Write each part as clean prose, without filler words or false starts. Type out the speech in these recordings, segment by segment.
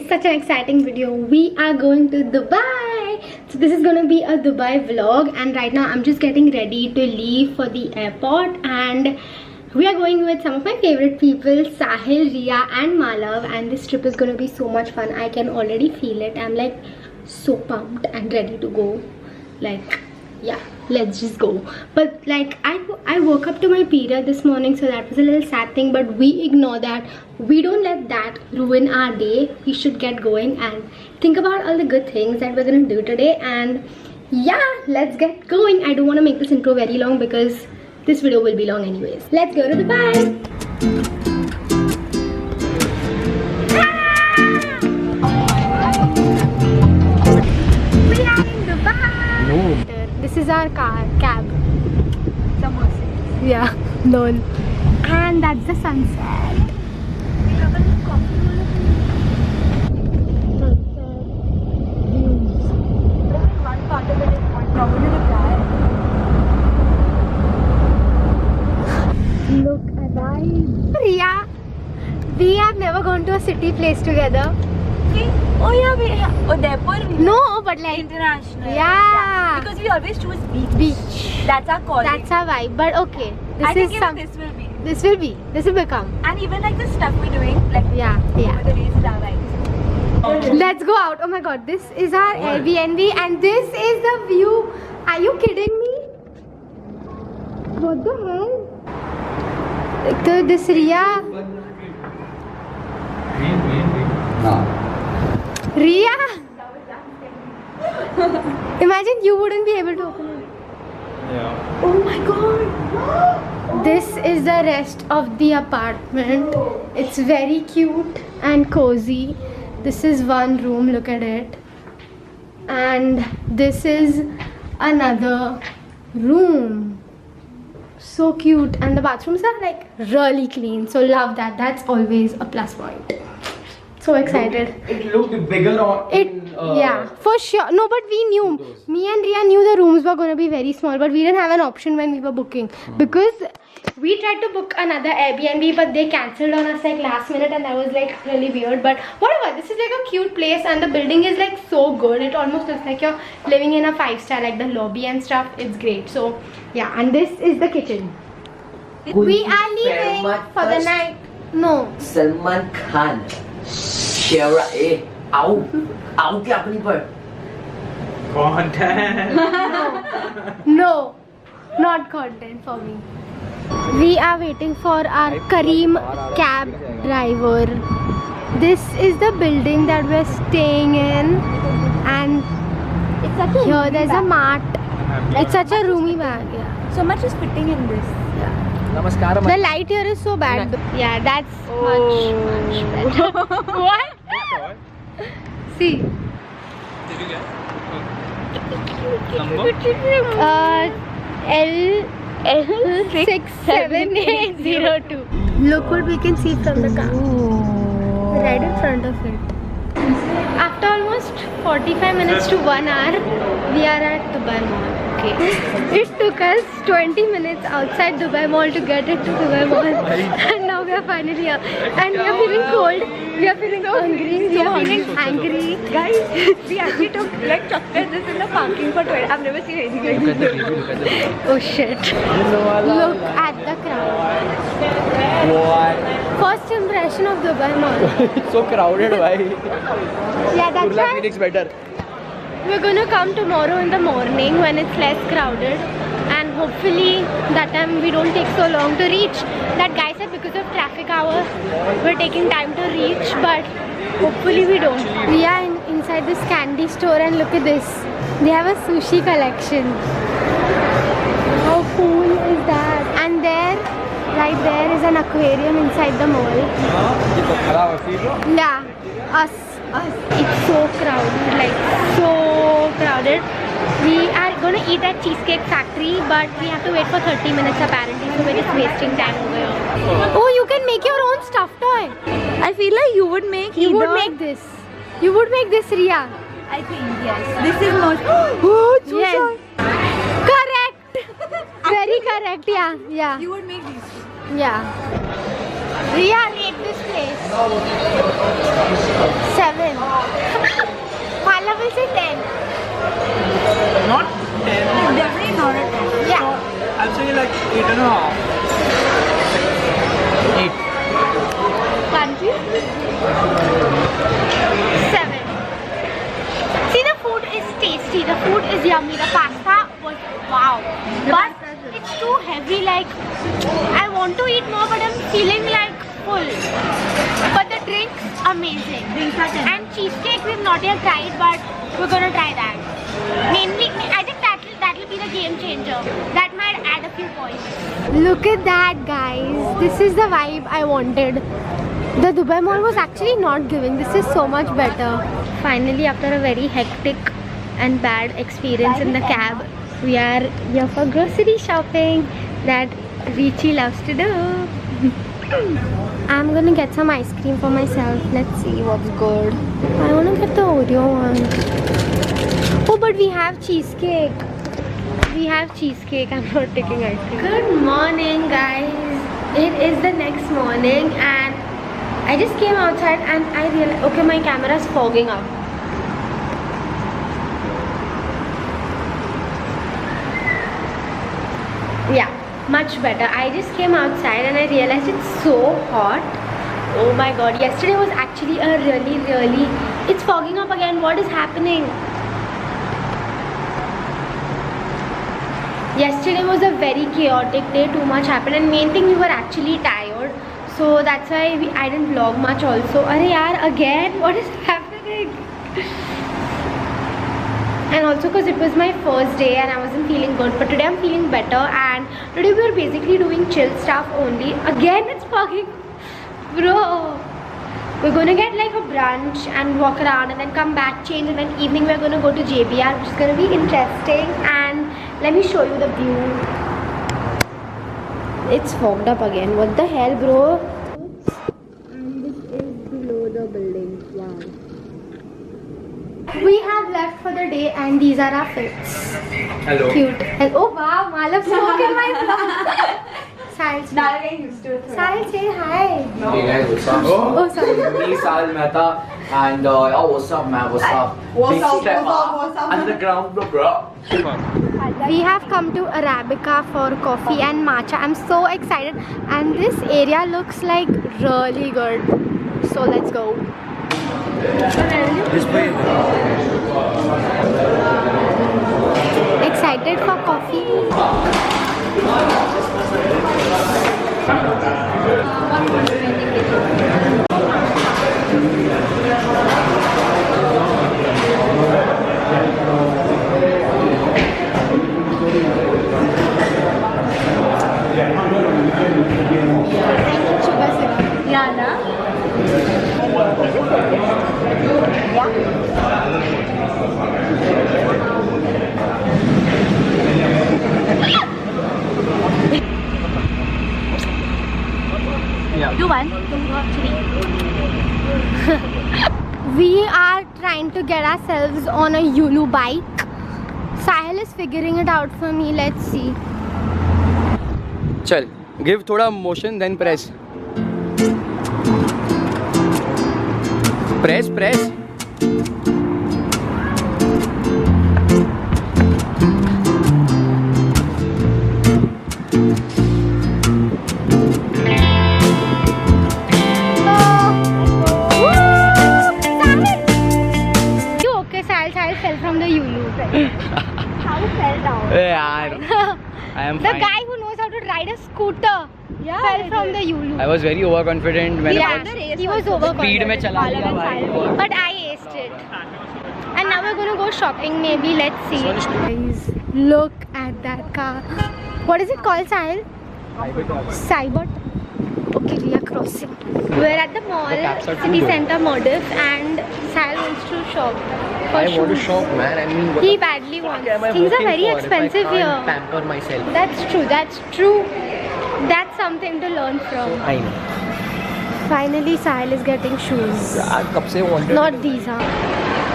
such an exciting video. We are going to Dubai. So this is going to be a Dubai vlog, and right now I'm just getting ready to leave for the airport, and we are going with some of my favorite people, Sahil, Riya and Malav, and this trip is going to be so much fun. I can already feel it. I'm like so pumped and ready to go. Like, yeah, let's just go. But like I woke up to my period this morning, so that was a little sad thing, but we ignore that. We don't let that ruin our day. We should get going and think about all the good things that we're gonna do today. And yeah, let's get going. I don't want to make this intro very long because this video will be long anyways. Let's go to Dubai. We are in Dubai. This is our cab. Yeah, known. And that's the sunset. Look at that. Riya, we have never gone to a city place together. Oh yeah, Udaipur. No, but like International. Yeah. Because we always choose beach. That's our calling. That's our vibe. But okay, I this think is some. this will be. This will become. And even like the stuff we're doing, like Yeah. over the days is our vibe. Let's go out. Oh my god, this is our Airbnb and this is the view. Are you kidding me? What the hell? So this Riya. Riya! Imagine you wouldn't be able to open it. Yeah. Oh my god! This is the rest of the apartment. It's very cute and cozy. This is one room, look at it. And this is another room. So cute. And the bathrooms are like really clean. So love that. That's always a plus point. So excited. It looked bigger on. Yeah, for sure. No, but we knew. Me and Riya knew the rooms were going to be very small, but we didn't have an option when we were booking because we tried to book another Airbnb, but they cancelled on us like last minute, and that was like really weird. But whatever. This is like a cute place, and the building is like so good. It almost looks like you're living in a 5-star, like the lobby and stuff. It's great. So yeah, and this is the kitchen. We are leaving for the night. No. Salman Khan. Shara A. Out क्या अपनी पर? Content. No, not content for me. We are waiting for our Kareem cab driver. This is the building that we're staying in, and here there's a mat. It's such a roomy bag. Yeah. So much is fitting in this. नमस्कार The light here is so bad. Yeah, that's much better. What? See. Did you get? L67802. Look what we can see from the car. Right in front of it. After almost 45 minutes to 1 hour, we are at Dubai Mall. Okay. It took us 20 minutes outside Dubai Mall to get it to Dubai Mall. And now we are finally here. And we are feeling cold. We are feeling hungry. We are feeling angry. Guys, we actually took like chocolate this in the parking for 20. I've never seen anything like this. Oh shit. Look at the crowd. What? First impression of Dubai Mall. So crowded, why? Yeah, that's Kurla why Phoenix better. we're gonna come tomorrow in the morning when it's less crowded, and hopefully that time we don't take so long to reach. That guy said because of traffic hour we're taking time to reach, but hopefully we don't. We are inside this candy store, and look at this. They have a sushi collection. How cool is that? And there, right there is an aquarium inside the mall. Yeah, us. It's so crowded, like so crowded. We are gonna eat at Cheesecake Factory, but we have to wait for 30 minutes apparently, so we're just wasting time over here. Oh, you can make your own stuffed toy. I feel like you would make You would make this. You would make this, Riya. I think yes. This is not. Oh, yes. Correct. Very correct. Yeah. Yeah. You would make these. Yeah. Riya, rate this place. 7. I'll say 10. Not 10. Definitely not a 10. Yeah. I'll say like 8.5. 8. Country? 7. See, the food is tasty, the food is yummy, the pasta was wow. But it's too heavy, like I want to eat more but I'm feeling like full. But the drinks, amazing. Drinks are 10. And cheesecake we've not yet tried, but we're gonna try that. Mainly, I think that'll be the game changer. That might add a few points. Look at that, guys. This is the vibe I wanted. The Dubai Mall was actually not giving. This is so much better. Finally, after a very hectic and bad experience in the cab, we are here for grocery shopping that Richie loves to do. I'm gonna get some ice cream for myself. Let's see what's good. I wanna get the Oreo one. Oh, but we have cheesecake. We have cheesecake. I'm not taking ice cream. Good morning, guys. It is the next morning and I just came outside and I realized, okay, my camera's fogging up. Yeah, much better. I just came outside and I realized it's so hot. Oh my god, yesterday was actually a really, it's fogging up again. What is happening? Yesterday was a very chaotic day. Too much happened and main thing, we were actually tired. So that's why I didn't vlog much also. Arey yaar, again? What is happening? And also because it was my first day and I wasn't feeling good. But today I'm feeling better and today we are basically doing chill stuff only. Again it's fogging. Bro. We're gonna get like a brunch and walk around and then come back, change, and then evening we're gonna go to JBR, which is gonna be interesting. And let me show you the view. It's fogged up again. What the hell, bro? And this is below the building. Wow. We have left for the day and these are our fits. Hello. Cute. Oh wow, Malav spoke in my vlog. Sahil, Now getting used to it. Sahil, say hi. Hey guys, what's up? Oh, sorry. Me, Sahil Mehta, and what's up, man? What's up? What's Big up, step what's up? Underground, bro. We have come to Arabica for coffee and matcha. I'm so excited and this area looks like really good. So let's go. This way. Excited for coffee. Yeah, na? Yeah. Do one. We are trying to get ourselves on a Yulu bike. Sahil is figuring it out for me. Let's see. चल give थोड़ा motion then press You okay, Sahil? Sahil fell from the Yulu. How fell down? यार I am The fine. guy who knows how to ride a scooter fell from the Yulu. I was very overconfident मैंने Yeah, the race he was also. speed में overconfident. चला लिया भाई But I aced it. And now we're gonna go shopping maybe. Let's see. Guys, look at that car. What is it called, Sahil? Cybot. Okay, we are crossing. We're at the mall, caps are too city good. center Modif, and Sahil wants to shop for I want to shoes. shop man I mean what He the badly fuck wants. am I Things are working very for if I expensive can't here. pamper myself That's true. That's true. That's something to learn from. I know Finally, Sahil is getting shoes. यार कब से wanted Not these, huh?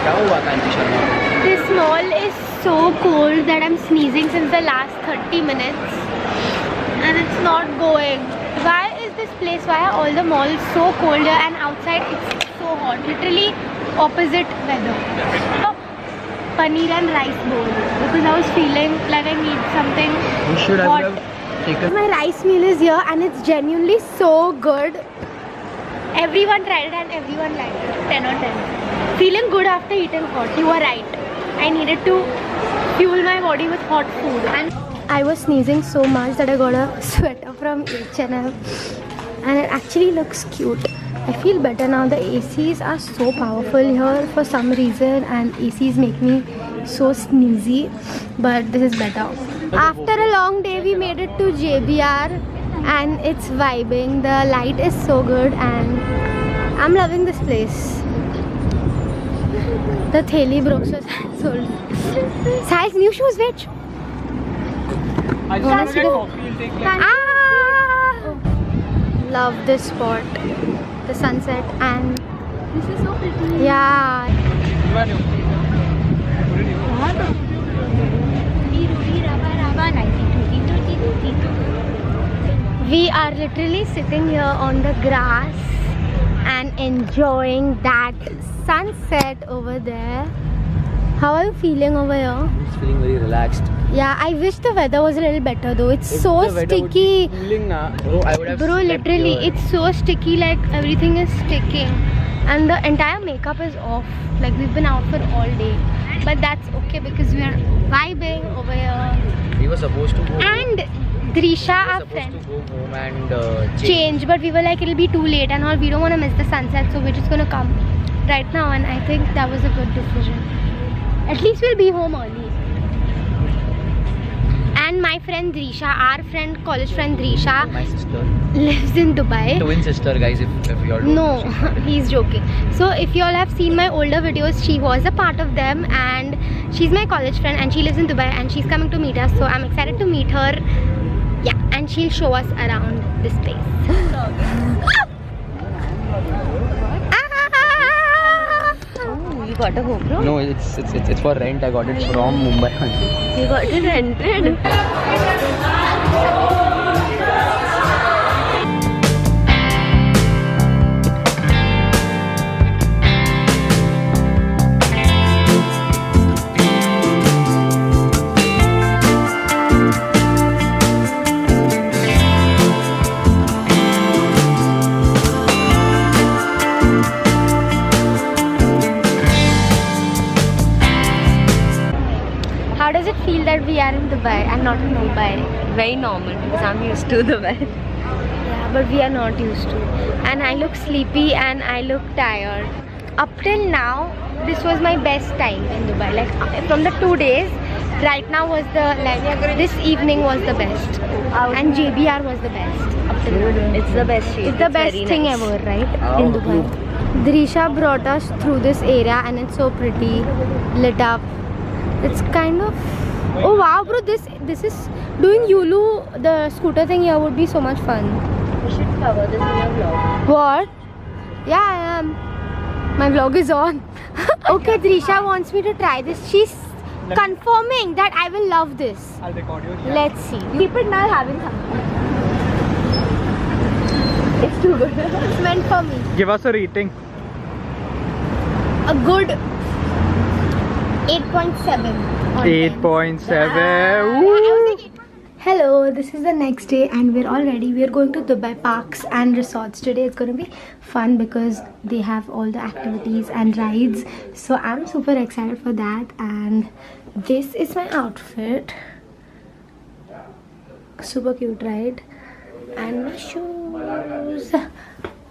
क्या हुआ कांति Sharma This mall is so cold that I'm sneezing since the last 30 minutes and it's not going. Why is this place, why are all the malls so cold here and outside it's so hot? Literally opposite weather. So, paneer and rice bowl because I was feeling like I need something We should hot. have taken. My rice meal is here and it's genuinely so good. Everyone tried it and everyone liked it. 10 on 10. Feeling good after eating hot. You are right. I needed to fuel my body with hot food. And I was sneezing so much that I got a sweater from H&M and it actually looks cute. I feel better now. The ACs are so powerful here for some reason and ACs make me so sneezy, but this is better. After a long day we made it to JBR and it's vibing. The light is so good and I'm loving this place. The Theli Brooks was sold. Size new shoes, which? I just want to get coffee. You'll take like. Ah! Love this spot. The sunset and This is so pretty. yeah. We are literally sitting here on the grass and enjoying that sunset over there. How are you feeling over here? I'm just feeling very relaxed. Yeah, I wish the weather was a little better though. It's If so the weather would be sticky. cooling na, bro, I would have Bro, slept literally, here. it's so sticky, like everything is sticking. And the entire makeup is off. Like we've been out for all day. But that's okay because we are vibing over here. We were supposed to go. And Drisha, we our were supposed friend, to go home and change, but we were like it'll be too late and all. We don't want to miss the sunset, so we're just gonna come right now. And I think that was a good decision. At least we'll be home early. And my friend Drisha, our friend, college friend Drisha, My sister. lives in Dubai. Twin sister, guys, if you all don't No, know. he's joking. So if you all have seen my older videos, she was a part of them and she's my college friend and she lives in Dubai and she's coming to meet us. So I'm excited to meet her. Yeah, and she'll show us around this place. Oh, you got a GoPro? No, it's for rent. I got it from Mumbai. You got it rented. How does it feel that we are in Dubai and not in Mumbai? Very normal because I'm used to the weather. Yeah, but we are not used to. And I look sleepy and I look tired. Up till now, this was my best time in Dubai. Like from the 2 days, right now was the this evening was the best, and JBR was the best. Up till now. It's the best shade. It's the best very thing nice. ever, right? Oh, In Dubai. Drisha brought us through this area and it's so pretty, lit up. It's kind of. Oh wow, bro! This is doing Yulu, the scooter thing here would be so much fun. We should cover this in your vlog. What? Yeah, I am. My vlog is on. Okay, Drisha wants me to try this. She's confirming that I will love this. I'll record you. Yeah. Let's see. Keep it now having fun. It's too good. It's meant for me. Give us a rating. A good 8.7. 8.7. Hello, this is the next day and we're all ready. We're going to Dubai parks and resorts today. It's going to be fun because they have all the activities and rides. So I'm super excited for that. And this is my outfit. Super cute, right? And my shoes.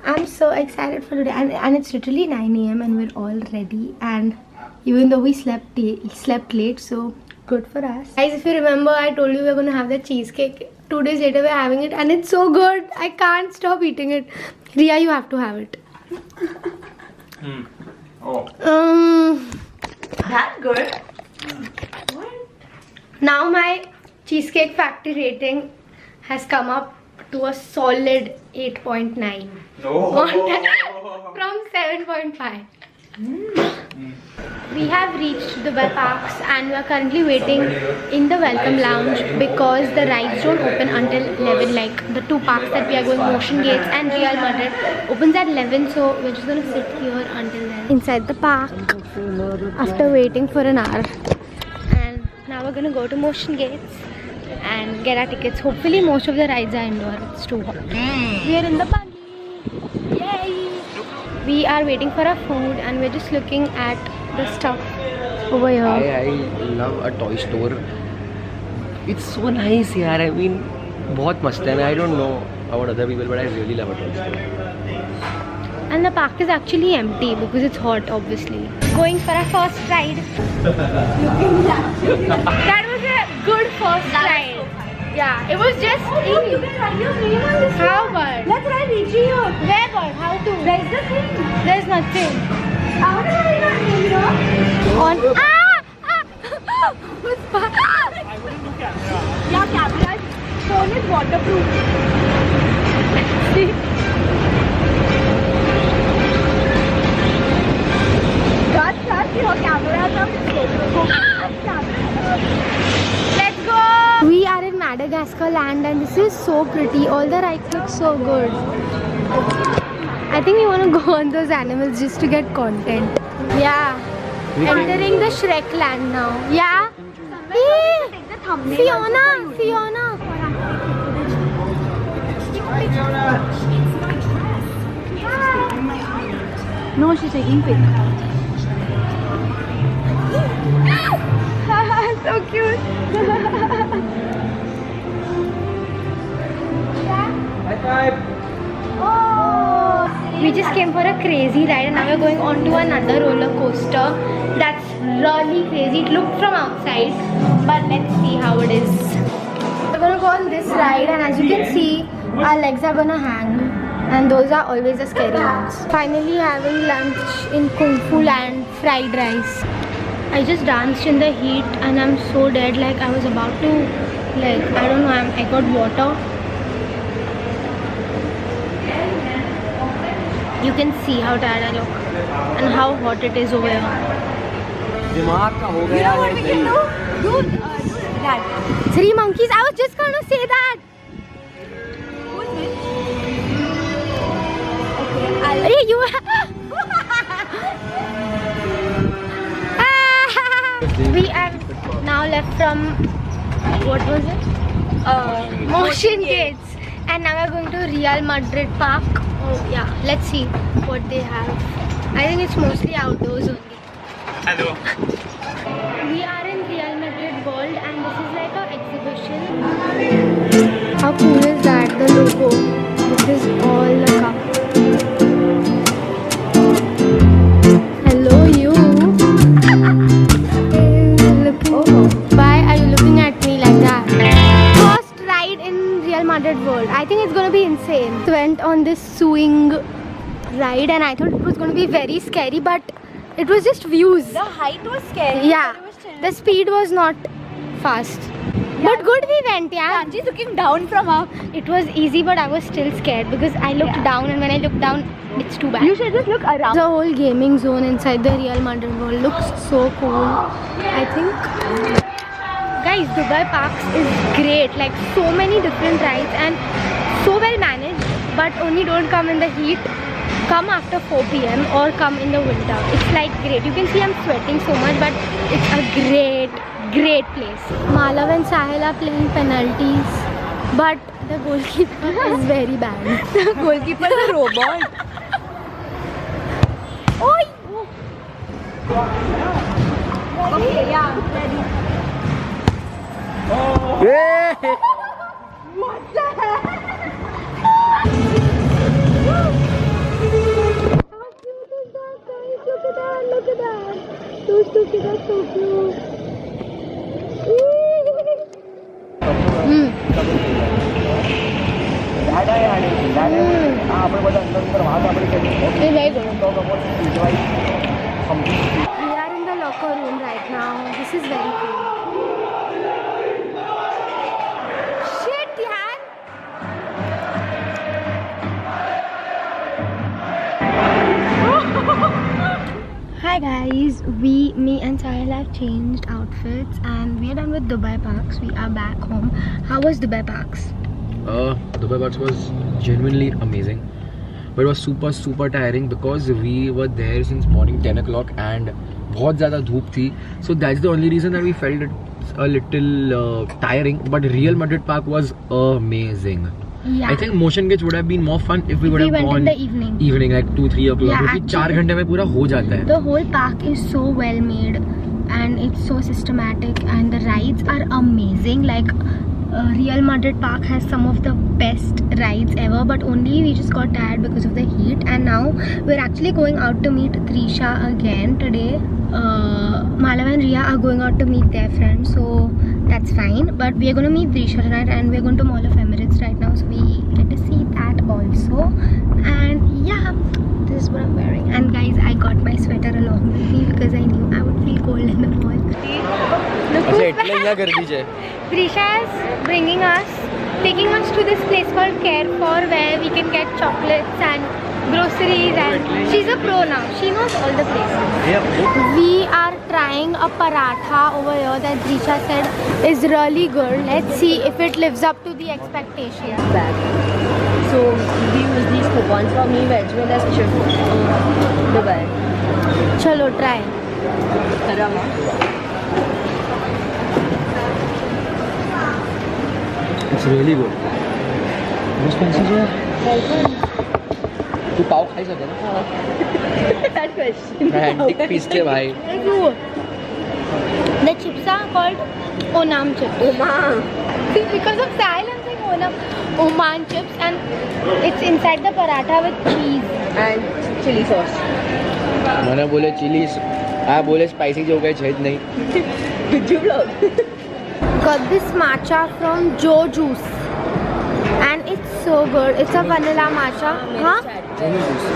I'm so excited for today. And it's literally 9 AM and we're all ready. And even though we slept late, so good for us. Guys, if you remember, I told you we were going to have the cheesecake. 2 days later, we're having it and it's so good. I can't stop eating it. Ria, you have to have it. Oh. That good? Now my Cheesecake Factory rating has come up to a solid 8.9 No. from 7.5. We have reached Dubai Parks and we are currently waiting in the welcome lounge because the rides don't open until 11. Like the two parks that we are going, Motion Gates and Real Madrid, opens at 11. So we're just gonna sit here until then inside the park after waiting for an hour. And now we're gonna go to Motion Gates and get our tickets. Hopefully most of the rides are indoor. It's too hot. We are in the buggy. Yay! We are waiting for our food and we're just looking at the stuff over here. I love a toy store. It's so nice, yaar. I mean, बहुत मस्त है. I don't know about other people, but I really love a toy store. And the park is actually empty because it's hot, obviously. Going for our first ride. That was a good first ride. Yeah, it was just how but Let's try reaching here. where but how to? There's the thing. There's nothing. I want to try not here. On Yeah, camera. Phone is waterproof. That's your camera. Let's go! We are in Madagascar land and this is so pretty. All the rides look so good. I think we want to go on those animals just to get content. Yeah. Entering the Shrek land now. Yeah. Hey, Fiona. No, she's taking pic. So cute. We just came for a crazy ride and now we're going on to another roller coaster. That's really crazy. It looked from outside, but let's see how it is. We're gonna go on this ride and as you can see, our legs are gonna hang. And those are always the scary ones. Finally having lunch in Kung Fu Land, fried rice. I just danced in the heat and I'm so dead, like I was about to, like, I don't know, I got water. You can see how tired I look and how hot it is over here. दिमाग का हो You गया know what we can do? Do that. 3 monkeys, I was just gonna say that. Who's which? Hey, you We are now left from, what was it? Motion Gates. And now we're going to Real Madrid Park. Oh yeah, let's see what they have. I think it's mostly outdoors only. Hello. We are in Real Madrid World and this is like an exhibition. How cool is that? The logo. This is all the cup. Hello you. Why are you looking at me like that? First ride in Real Madrid World. I think it's gonna be insane. Went on this swing ride and I thought it was gonna be very scary, but it was just views. The height was scary. Yeah, but it was chill. the speed was not fast. But good we went, yeah. She's looking down from up. It was easy, but I was still scared because I looked down, and when I looked down, it's too bad. You should just look around. The whole gaming zone inside the Real Madrid World looks so cool. I think, guys, Dubai Parks is great. Like so many different rides and so well managed. But only don't come in the heat. Come after 4 PM or come in the winter. It's like great. You can see I'm sweating so much, but it's a great place. Malav and Sahil are playing penalties, but the goalkeeper is very bad. The goalkeeper is a robot. Oi! Okay, yeah, ready. What the heck? How cute is that, guys? Look at that, look at that. Those two kids are so cute. Very good. We are in the locker room right now. This is very cool. Shit, yaar. Hi guys, me and Sahil have changed outfits and we are done with Dubai Parks. We are back home. How was Dubai Parks? Dubai Parks was genuinely amazing, but it was super tiring because we were there since morning 10 o'clock and बहुत ज़्यादा धूप थी. So that's the only reason that we felt it a little tiring. But Real Madrid Park was amazing. Yeah. I think Motion Gates would have been more fun if we would have went gone in the evening. like 2-3 o'clock. Yeah, क्योंकि 4 घंटे में पूरा हो जाता है. The whole park is so well made and it's so systematic and the rides are amazing. Like Real Madrid Park has some of the best rides ever, but only we just got tired because of the heat. And now we're actually going out to meet Trisha again today. Malav and Ria are going out to meet their friends, so that's fine. But we are going to meet Trisha tonight and we're going to Mall of Emirates right now, so we get to see that also. And yeah, this is what I'm wearing. And guys, I got my sweater along with me because I knew I would feel cold in the mall. अच्छा इतना यहाँ कर दीजिए. Trisha is taking us to this place called Carrefour where we can get chocolates and groceries, and she's a pro now. She knows all the places. We are trying a paratha over here that Trisha said is really good. Let's see if it lives up to the expectations. So we use these coupons for me, veg well as chip. Dubai. Chalo, try. It's really good. Most expensive. तू पाव खाई सकता है ना? That question. Antique piece के भाई. The chips are called Onam chips. Mom. See, because of Sahil, I'm saying Onam. Oman chips, and it's inside the paratha with cheese. And chili sauce. मैंने बोले chilli, आप बोले spicy जो गए छेद नहीं. Did you vlog? Got this matcha from Joe Juice and it's so good. It's a vanilla matcha. Huh?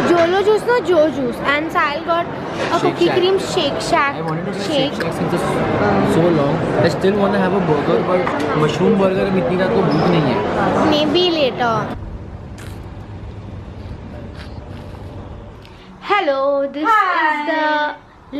Jolo Juice, no Joe Juice. And Sahil got a cookie cream Shake Shack. I wanted to have Shake. Shake Shack since so long. I still want to have a burger, but mushroom burger में इतनी ज़्यादा भूख नहीं है. Maybe later. Hello, this is the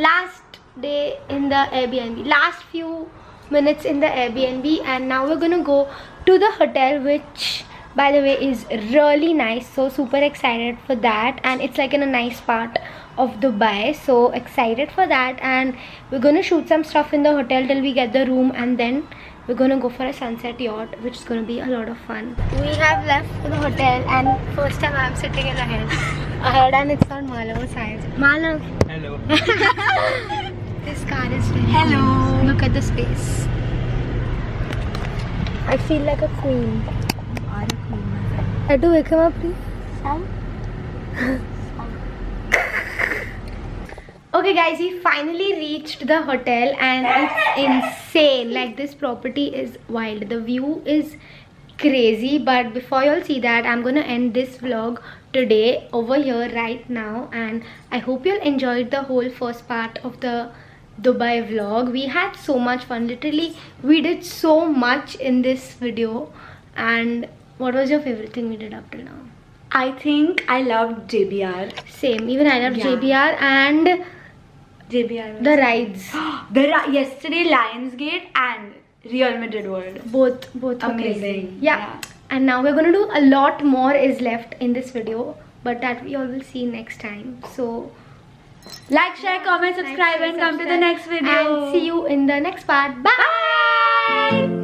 last day in the Airbnb. Last few minutes in the Airbnb, and now we're gonna go to the hotel, which by the way is really nice. So super excited for that, and it's like in a nice part of Dubai, so excited for that. And we're gonna shoot some stuff in the hotel till we get the room, and then we're gonna go for a sunset yacht, which is gonna be a lot of fun. We have left the hotel, and first time I'm sitting in ahead, and it's on Malav's side. Malav. Hello. This car is really nice. Look at the space. I feel like a queen. Try to wake him up, please. Okay guys, we finally reached the hotel and it's insane. Like, this property is wild. The view is crazy, but before y'all see that, I'm gonna end this vlog today over here right now, and I hope you'll enjoyed the whole first part of the Dubai vlog. We had so much fun. Literally, we did so much in this video. And what was your favorite thing we did up till now? I think I loved JBR. Same, even I loved Yeah. JBR and JBR. the rides. Yesterday Lionsgate and Real Madrid World. Both were Amazing. crazy. Yeah. And now we're gonna do a lot more is left in this video, but that we all will see next time. So Like, share, comment, subscribe, and come to the next video. and see you in the next part. Bye.